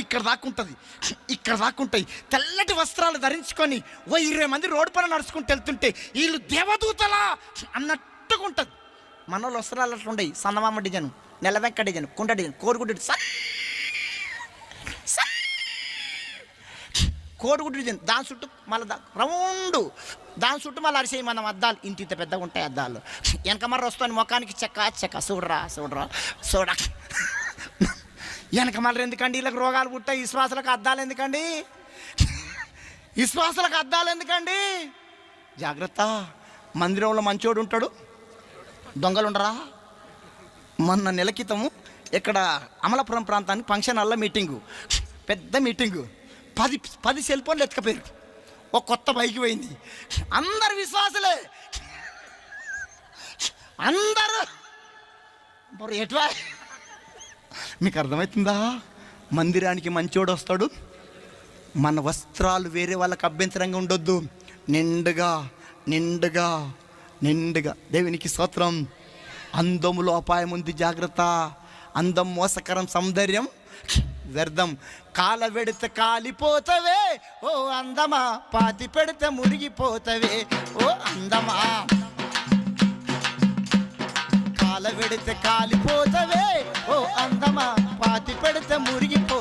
ఇక్కడ దాక్కుంటుంది, ఇక్కడ దాక్కుంటాయి. తెల్లటి వస్త్రాలు ధరించుకొని 20 మంది రోడ్డు పైన నడుచుకుంటూ వెళ్తుంటే వీళ్ళు దేవదూతలా అన్నట్టుగా ఉంటుంది. మన వాళ్ళు వస్త్రాలు అట్లా ఉండయి. సన్నమామ డిజైన్, నెలవెంక డిజైన్, కుండ డిజైన్, కోడిగుడ్డు కోడిగుడ్డు డిజైన్, దాని చుట్టూ మళ్ళీ రౌండ్, దాని చుట్టూ మళ్ళీ అరిసేయి మనం అద్దాలు, ఇంత పెద్దగా ఉంటాయి అద్దాలు. వెనక మర్ర వస్తాను ముఖానికి చెక్క చూడరా వెనక మళ్ళీ ఎందుకండి వీళ్ళకి రోగాలు పుట్టాయి? విశ్వాసాలకు అద్దాలు ఎందుకండి? విశ్వాసాలకు అద్దాలు ఎందుకండి? జాగ్రత్త. మందిరంలో మంచోడు ఉంటాడు, దొంగలు ఉండరా? మొన్న నెల క్రితము ఇక్కడ అమలాపురం ప్రాంతానికి ఫంక్షన్ హాల్లో మీటింగు, పెద్ద మీటింగు. 10 సెల్ ఫోన్లు ఎత్తుకపోయారు. ఒక కొత్త బైక్ పోయింది. అందరు విశ్వాసులే, అందరూ ఎట్లా? మీకు అర్థమవుతుందా? మందిరానికి మంచోడు వస్తాడు, మన వస్త్రాలు వేరే వాళ్ళకి అభ్యంతరంగా ఉండొద్దు. నిండుగా నిండుగా నిండుగా. దేవునికి స్తోత్రం. అందములో అపాయం ఉంది, జాగ్రత్త. అందం మోసకరం, సౌందర్యం వ్యర్థం. కాల పెడితే కాలిపోతవే ఓ అందమా, పాతి పెడితే మురిగిపోతవే ఓ అందమా. కాల పెడితే కాలిపోతవే ఓ అందమా, పాతి పెడితే మురిగిపో